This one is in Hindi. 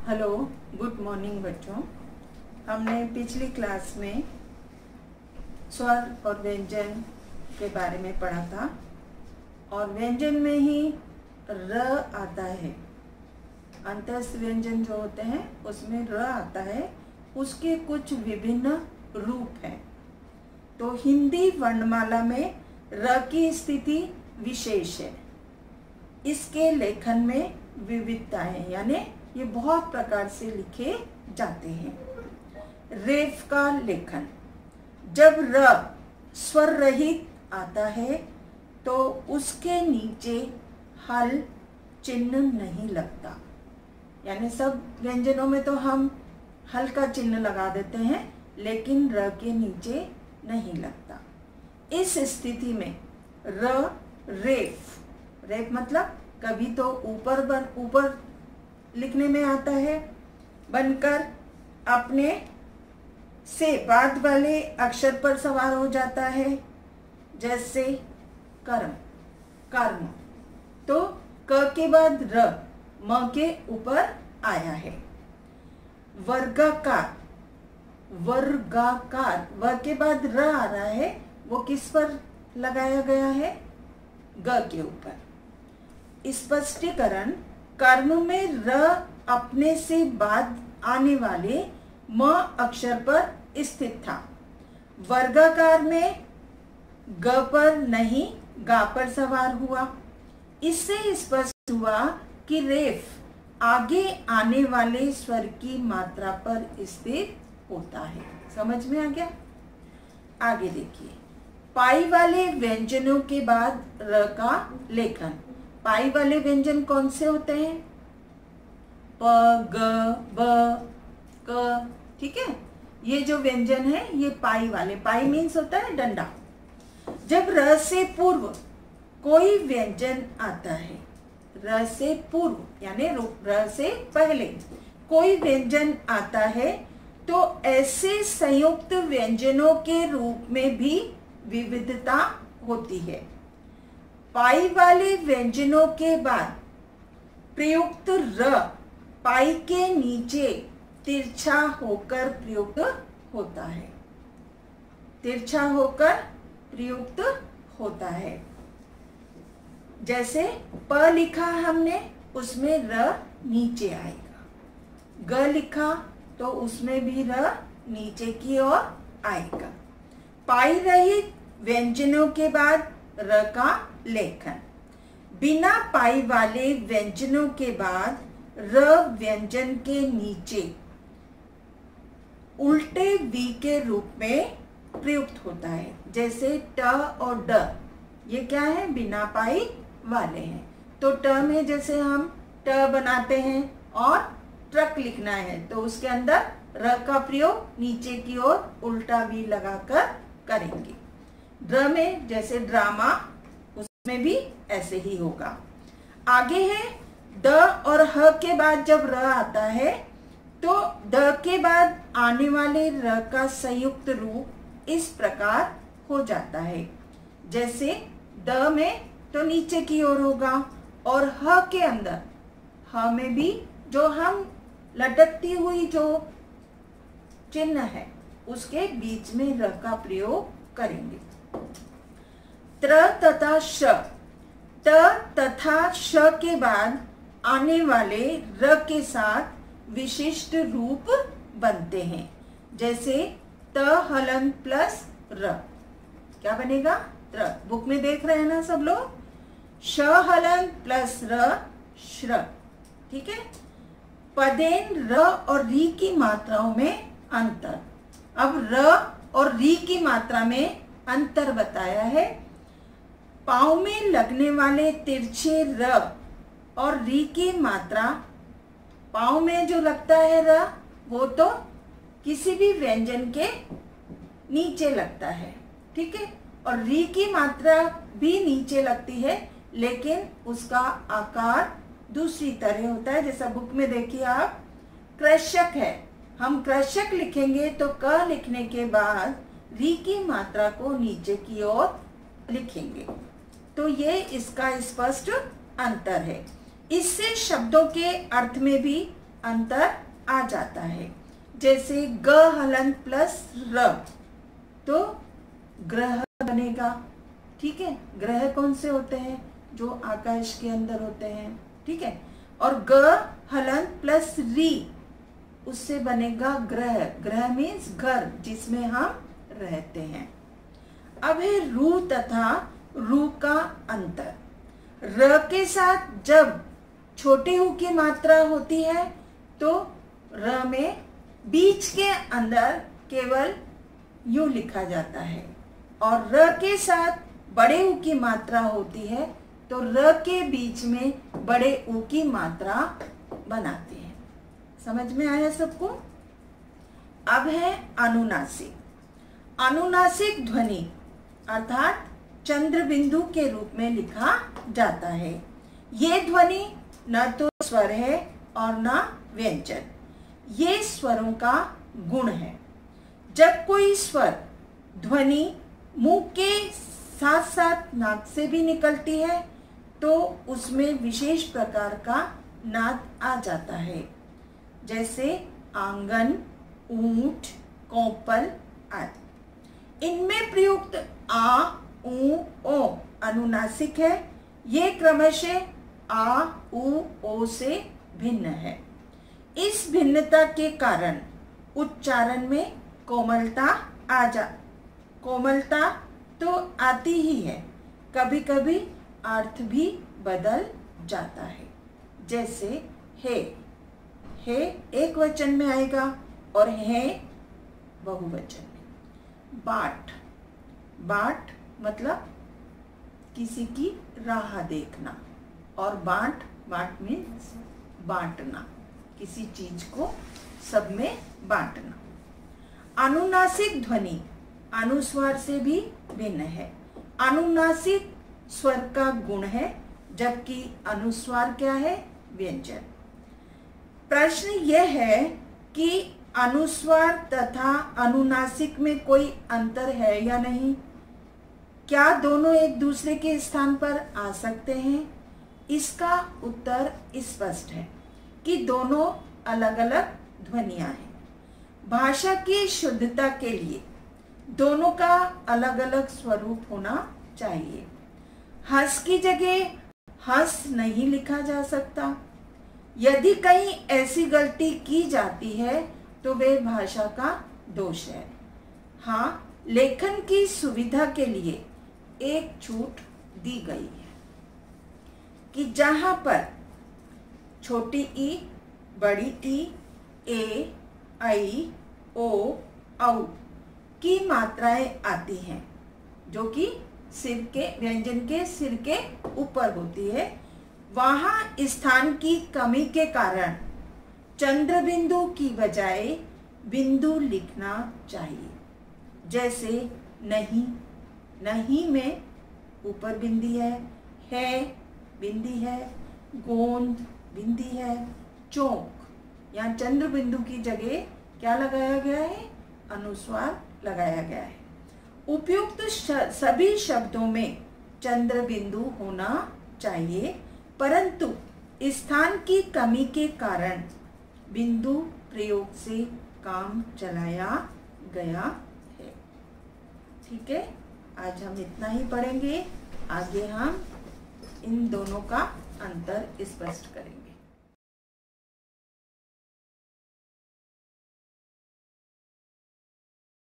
हेलो, गुड मॉर्निंग बच्चों। हमने पिछली क्लास में स्वर और व्यंजन के बारे में पढ़ा था और व्यंजन में ही र आता है। अंतस्थ व्यंजन जो होते हैं उसमें र आता है, उसके कुछ विभिन्न रूप हैं। तो हिंदी वर्णमाला में र की स्थिति विशेष है। इसके लेखन में विविधता है, यानी ये बहुत प्रकार से लिखे जाते हैं। रेफ का लेखन, जब र स्वर रहित आता है तो उसके नीचे हल चिन्ह नहीं लगता। यानी सब व्यंजनों में तो हम हल का चिन्ह लगा देते हैं, लेकिन र के नीचे नहीं लगता। इस स्थिति में र रेफ, रेफ मतलब कभी तो ऊपर लिखने में आता है, बनकर अपने से बाद वाले अक्षर पर सवार हो जाता है, जैसे कर्म, कर्म। तो क के बाद र म के ऊपर आया है। वर्गाकार, वर्गाकार, व के बाद र आ रहा है, वो किस पर लगाया गया है? ग के ऊपर। स्पष्टीकरण, कर्म में र अपने से बाद आने वाले म अक्षर पर स्थित था। वर्गाकार में ग पर नहीं, गा पर सवार हुआ। इससे स्पष्ट हुआ कि रेफ आगे आने वाले स्वर की मात्रा पर स्थित होता है। समझ में आ गया? आगे देखिए, पाई वाले व्यंजनों के बाद र का लेखन। पाई वाले व्यंजन कौन से होते हैं? प, ग, ब, क। ठीक है, ये जो व्यंजन है ये पाई वाले। पाई मीन्स होता है डंडा। जब र से पूर्व कोई व्यंजन आता है, र से पूर्व यानी र से पहले कोई व्यंजन आता है, तो ऐसे संयुक्त व्यंजनों के रूप में भी विविधता होती है। पाई वाले व्यंजनों के बाद प्रयुक्त र पाई के नीचे तिरछा होकर प्रयुक्त होता है। तिरछा होकर प्रयुक्त होता है। जैसे प लिखा हमने, उसमें र नीचे आएगा। ग लिखा तो उसमें भी र नीचे की ओर आएगा। पाई रहित व्यंजनों के बाद र का लेखन। बिना पाई वाले व्यंजनों के बाद र व्यंजन के नीचे उल्टे वी के रूप में प्रयुक्त होता है। जैसे ट और ड, ये क्या है? बिना पाई वाले हैं। तो ट में जैसे हम ट बनाते हैं और ट्रक लिखना है, तो उसके अंदर र का प्रयोग नीचे की ओर उल्टा वी लगाकर करेंगे। ड्र में जैसे ड्रामा, उसमें भी ऐसे ही होगा। आगे है द और ह के बाद जब र आता है तो द के बाद आने वाले र का संयुक्त रूप इस प्रकार हो जाता है। जैसे द में तो नीचे की ओर होगा और ह के अंदर, ह में भी जो हम लटकती हुई जो चिन्ह है उसके बीच में र का प्रयोग करेंगे। त्र तथा श, त तथा श के बाद आने वाले र के साथ विशिष्ट रूप बनते हैं। जैसे त हलन प्लस र, क्या बनेगा? त्र। बुक में देख रहे हैं ना सब लोग? श हलन प्लस र, श्र। ठीक है। पदेन र और री की मात्राओं में अंतर। अब र और री की मात्रा में अंतर बताया है। पाँव में लगने वाले तिरछे र और री की मात्रा, पाँव में जो लगता है र, वो तो किसी भी व्यंजन के नीचे लगता है। ठीक है। और री की मात्रा भी नीचे लगती है, लेकिन उसका आकार दूसरी तरह होता है। जैसा बुक में देखिए आप, कृषक है, हम कृषक लिखेंगे तो क लिखने के बाद री की मात्रा को नीचे की ओर लिखेंगे। तो ये इसका स्पष्ट अंतर है। इससे शब्दों के अर्थ में भी अंतर आ जाता है। जैसे ग हलंत प्लस र, तो ग्रह बनेगा। ठीक है, ग्रह कौन से होते हैं? जो आकाश के अंदर होते हैं। ठीक है, और ग हलंत प्लस री, उससे बनेगा ग्रह। ग्रह मीन्स घर, जिसमें हम रहते हैं। अब है रू तथा रू का अंतर। र के साथ जब छोटे ऊ की मात्रा होती है तो र में बीच के अंदर केवल यूं लिखा जाता है, और र के साथ बड़े ऊ की मात्रा होती है तो र के बीच में बड़े ऊ की मात्रा बनाते हैं। समझ में आया सबको? अब है अनुनासिक। अनुनासिक ध्वनि अर्थात चंद्र बिंदु के रूप में लिखा जाता है। ये ध्वनि न तो स्वर है और न व्यंजन, ये स्वरों का गुण है। जब कोई स्वर ध्वनि मुंह के साथ साथ नाक से भी निकलती है तो उसमें विशेष प्रकार का नाद आ जाता है। जैसे आंगन, ऊंट, कोपल आदि। इनमें प्रयुक्त आ, ऊ, ओ अनुनासिक है। ये क्रमशः आ, उ, ओ से भिन्न है। इस भिन्नता के कारण उच्चारण में कोमलता तो आती ही है, कभी कभी अर्थ भी बदल जाता है। जैसे हे एक वचन में आएगा और है बहुवचन में। बाट मतलब किसी की राह देखना, और बाट मीन्स बांटना, किसी चीज को सब में बांटना। अनुनासिक ध्वनि अनुस्वार से भी भिन्न है। अनुनासिक स्वर का गुण है, जबकि अनुस्वार क्या है? व्यंजन। प्रश्न यह है कि अनुस्वार तथा अनुनासिक में कोई अंतर है या नहीं? क्या दोनों एक दूसरे के स्थान पर आ सकते हैं? इसका उत्तर स्पष्ट है कि दोनों अलग अलग ध्वनियां हैं। भाषा की शुद्धता के लिए दोनों का अलग अलग स्वरूप होना चाहिए। हंस की जगह हंस नहीं लिखा जा सकता। यदि कहीं ऐसी गलती की जाती है तो वे भाषा का दोष है। हाँ, लेखन की सुविधा के लिए एक छूट दी गई है कि जहां पर छोटी ई, बड़ी ई, ए, आई, ओ, औ की मात्राएं आती हैं, जो कि सिर के व्यंजन के सिर के ऊपर होती है, वहां स्थान की कमी के कारण चंद्र बिंदु की बजाय बिंदु लिखना चाहिए। जैसे नहीं में ऊपर बिंदी है बिंदी है, गोंद बिंदी है, चौक यहाँ चंद्र बिंदु की जगह क्या लगाया गया है? अनुस्वार लगाया गया है। उपयुक्त सभी शब्दों में चंद्र बिंदु होना चाहिए, परंतु स्थान की कमी के कारण बिंदु प्रयोग से काम चलाया गया है। ठीक है, आज हम इतना ही पढ़ेंगे। आगे हम इन दोनों का अंतर स्पष्ट करेंगे।